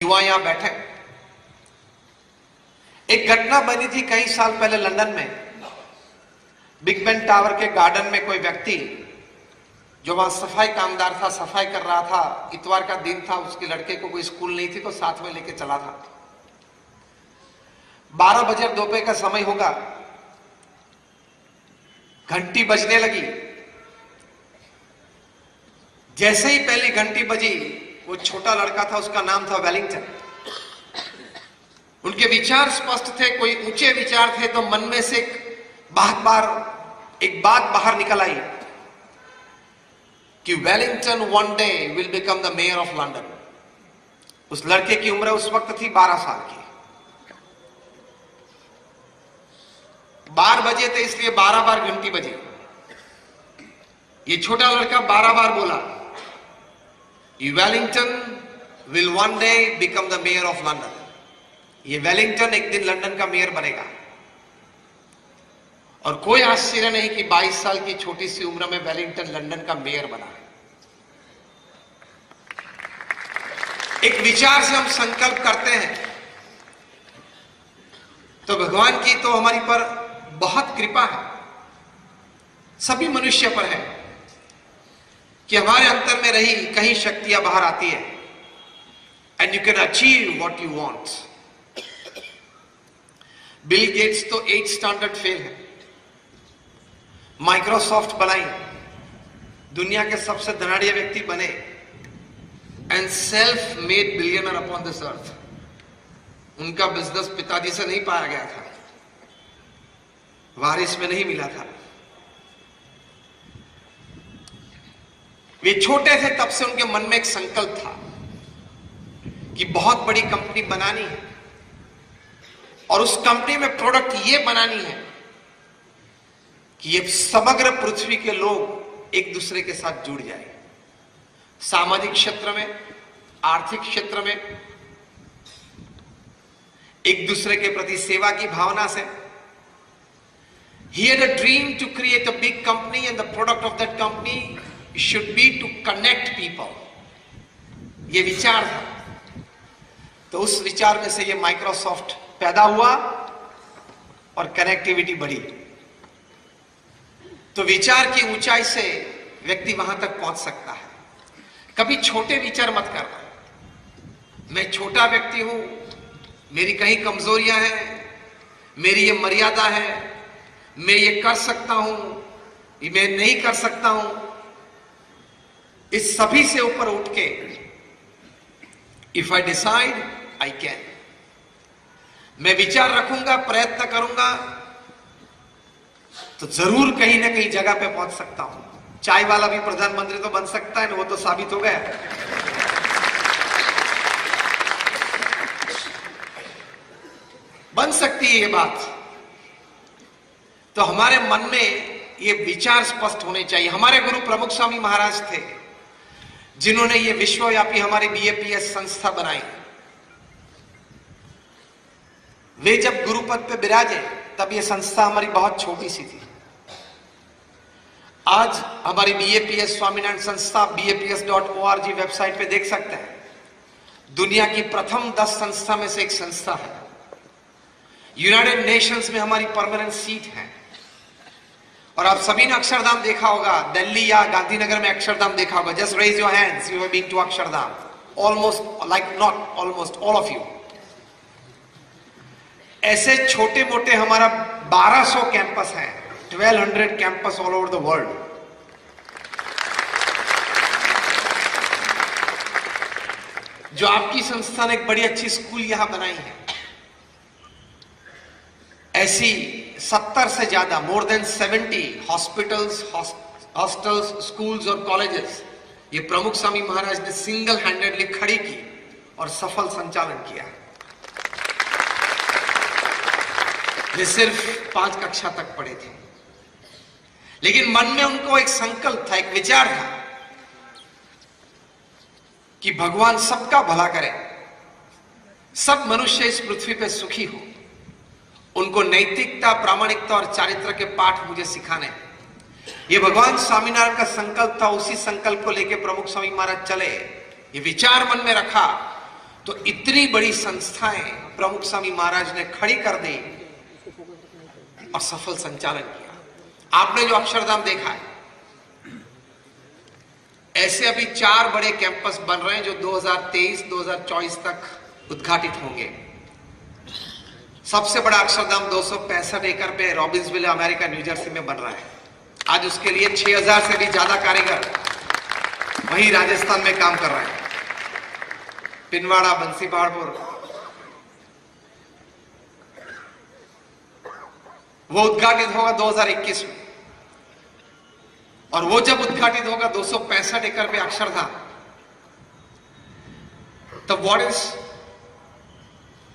युवा यहां बैठे। एक घटना बनी थी कई साल पहले लंदन में, बिग बेन टावर के गार्डन में कोई व्यक्ति जो वहां सफाई कामदार था, सफाई कर रहा था। इतवार का दिन था, उसके लड़के को कोई स्कूल नहीं थी तो साथ में लेके चला था। 12 बजे दोपहर का समय होगा, घंटी बजने लगी। जैसे ही पहली घंटी बजी, वो छोटा लड़का था, उसका नाम था वेलिंगटन। उनके विचार स्पष्ट थे, कोई ऊंचे विचार थे, तो मन में से एक बात बाहर निकल आई कि Wellington one day will become the mayor of London. उस लड़के की उम्र उस वक्त थी 12 साल की। 12 बजे थे, इसलिए 12 बार घंटी बजी। ये छोटा लड़का 12 बार बोला, Wellington will one day become the mayor of London. ये वेलिंगटन एक दिन लंदन का मेयर बनेगा। और कोई आश्चर्य नहीं कि 22 साल की छोटी सी उम्र में वेलिंगटन लंदन का मेयर बना है। एक विचार से हम संकल्प करते हैं तो भगवान की तो हमारी पर बहुत कृपा है, सभी मनुष्य पर है कि हमारे अंतर में रही कहीं शक्तियां बाहर आती है। And you can achieve what you want. Bill Gates तो 8 स्टैंडर्ड फेल है। माइक्रोसॉफ्ट बनाई, दुनिया के सबसे धनाढ़ व्यक्ति बने, and self made billionaire upon this earth. उनका बिजनेस पिताजी से नहीं पाया गया था, वारिस में नहीं मिला था। वे छोटे थे तब से उनके मन में एक संकल्प था कि बहुत बड़ी कंपनी बनानी है, और उस कंपनी में प्रोडक्ट ये बनानी है कि ये समग्र पृथ्वी के लोग एक दूसरे के साथ जुड़ जाए। सामाजिक क्षेत्र में, आर्थिक क्षेत्र में, एक दूसरे के प्रति सेवा की भावना से। He had a dream to create a big company, and the product of that company should be to connect people. ये विचार था। तो उस विचार में से ये माइक्रोसॉफ्ट पैदा हुआ और कनेक्टिविटी बढ़ी। तो विचार की ऊंचाई से व्यक्ति वहां तक पहुंच सकता है। कभी छोटे विचार मत करना, मैं छोटा व्यक्ति हूं, मेरी कहीं कमजोरियां हैं, मेरी ये मर्यादा है, मैं ये कर सकता हूं, ये मैं नहीं कर सकता हूं। इस सभी से ऊपर उठ के if I decide I can, मैं विचार रखूंगा, प्रयत्न करूंगा तो जरूर कहीं ना कहीं जगह पे पहुंच सकता हूं। चाय वाला भी प्रधानमंत्री तो बन सकता है ना, वो तो साबित हो गया। बन सकती है ये बात। तो हमारे मन में ये विचार स्पष्ट होने चाहिए। हमारे गुरु प्रमुख स्वामी महाराज थे जिन्होंने ये विश्वव्यापी हमारी बीएपीएस संस्था बनाई। वे जब गुरुपद पे विराजे तब ये संस्था हमारी बहुत छोटी सी थी। आज हमारी बीएपीएस स्वामीनारायण संस्था BAPS.org वेबसाइट पे देख सकते हैं, दुनिया की प्रथम 10 संस्था में से एक संस्था है। यूनाइटेड नेशंस में हमारी परमानेंट सीट है। और आप सभी ने अक्षरधाम देखा होगा, दिल्ली या गांधीनगर में अक्षरधाम देखा होगा। Just raise your hands, you have been to Akshardham. Almost, like not almost, all of you. ऐसे छोटे मोटे हमारा 1200 कैंपस हैं, 1200 campus all over the world. जो आपकी संस्था ने एक बड़ी अच्छी स्कूल यहां बनाई है, ऐसी 70 से ज्यादा, more than 70 hospitals, hostels, schools और कॉलेजेस ये प्रमुख स्वामी महाराज ने सिंगल हैंडेडली खड़ी की और सफल संचालन किया। वे सिर्फ 5 कक्षा तक पढ़े थे, लेकिन मन में उनको एक संकल्प था, एक विचार था कि भगवान सबका भला करे, सब मनुष्य इस पृथ्वी पे सुखी हो। उनको नैतिकता, प्रामाणिकता और चारित्र के पाठ मुझे सिखाने। ये भगवान स्वामीनारायण का संकल्प था। उसी संकल्प को लेकर प्रमुख स्वामी महाराज चले। ये विचार मन में रखा तो इतनी बड़ी संस्थाएं प्रमुख स्वामी महाराज ने खड़ी कर दी और सफल संचालन किया। आपने जो अक्षरधाम देखा है, ऐसे अभी 4 बड़े कैंपस बन रहे हैं जो 2023-2024 तक उद्घाटित होंगे। सबसे बड़ा अक्षरधाम 265 एकड़ पे रॉबिन्सविल, अमेरिका, न्यूजर्सी में बन रहा है। आज उसके लिए 6000 से भी ज्यादा कारीगर वहीं राजस्थान में काम कर रहे हैं। पिनवाड़ा, बंसीपहाड़पुर, वो उद्घाटित होगा 2021 में। और वो जब उद्घाटित होगा 265 एकड़ पे अक्षरधाम, तब what is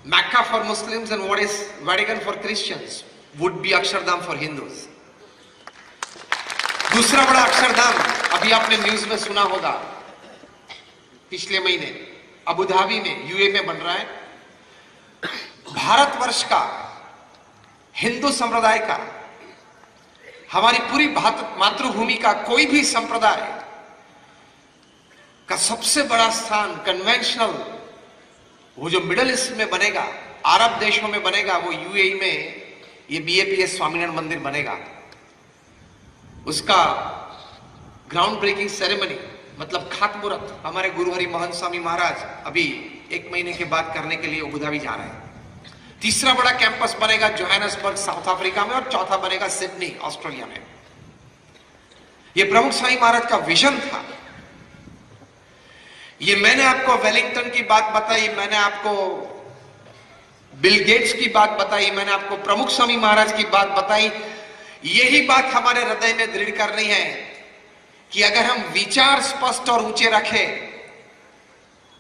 Mecca for Muslims and what is Vatican for Christians would be Akshardham for Hindus। दूसरा बड़ा अक्षरधाम अभी आपने न्यूज में सुना होगा, पिछले महीने अबू धाबी में, यूए में बन रहा है। भारतवर्ष का, हिंदू संप्रदाय का, हमारी पूरी मातृभूमि का कोई भी संप्रदाय का सबसे बड़ा स्थान कन्वेंशनल, वो जो मिडिल ईस्ट में बनेगा, अरब देशों में बनेगा, वो यूएई में ये बीएपीएस स्वामीनारायण मंदिर बनेगा। उसका ग्राउंड ब्रेकिंग सेरेमनी, मतलब खातमुहूर्त, हमारे गुरु हरि महंत स्वामी महाराज अभी 1 महीने के बाद करने के लिए अबू धाबी जा रहे हैं। तीसरा बड़ा कैंपस बनेगा जोहान्सबर्ग, साउथ अफ्रीका में, और चौथा बनेगा सिडनी, ऑस्ट्रेलिया में। यह प्रमुख स्वामी महाराज का विजन था। ये मैंने आपको वेलिंगटन की बात बताई, मैंने आपको बिल गेट्स की बात बताई, मैंने आपको प्रमुख स्वामी महाराज की बात बताई। यही बात हमारे हृदय में दृढ़ करनी है कि अगर हम विचार स्पष्ट और ऊंचे रखें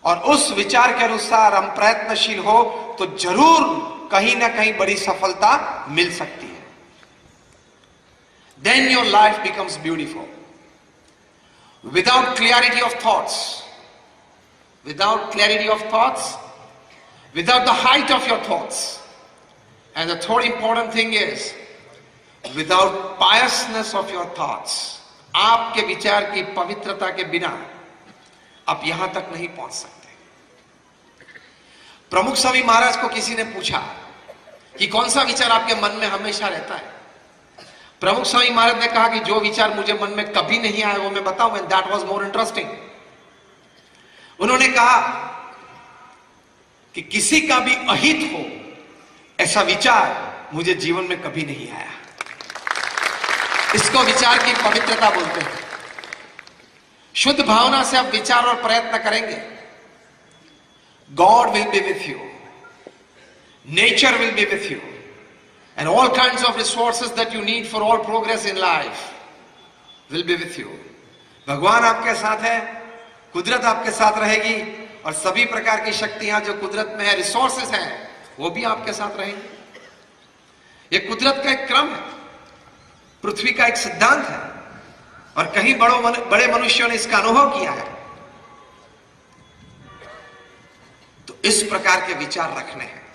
और उस विचार के अनुसार हम प्रयत्नशील हो, तो जरूर कहीं ना कहीं बड़ी सफलता मिल सकती है। Then your life becomes beautiful. Without clarity of thoughts, without the height of your thoughts, and the third important thing is without piousness of your thoughts, आपके विचार की पवित्रता के बिना आप यहां तक नहीं पहुंच सकते। प्रमुख स्वामी महाराज को किसी ने पूछा कि कौन सा विचार आपके मन में हमेशा रहता है। प्रमुख स्वामी महाराज ने कहा कि जो विचार मुझे मन में कभी नहीं आया वो मैं बताऊं, and that was more interesting। उन्होंने कहा कि किसी का भी अहित हो ऐसा विचार मुझे जीवन में कभी नहीं आया। इसको विचार की पवित्रता बोलते हैं। शुद्ध भावना से आप विचार और प्रयत्न करेंगे, God will be with you, nature will be with you, and all kinds of resources that you need for all progress in life will be with you। भगवान आपके साथ है, कुदरत आपके साथ रहेगी, और सभी प्रकार की शक्तियां जो कुदरत में है, रिसोर्सेस हैं, वो भी आपके साथ रहेंगी। ये कुदरत का एक क्रम है, पृथ्वी का एक सिद्धांत है, और कहीं बड़े मनुष्यों ने इसका अनुभव किया है। तो इस प्रकार के विचार रखने हैं।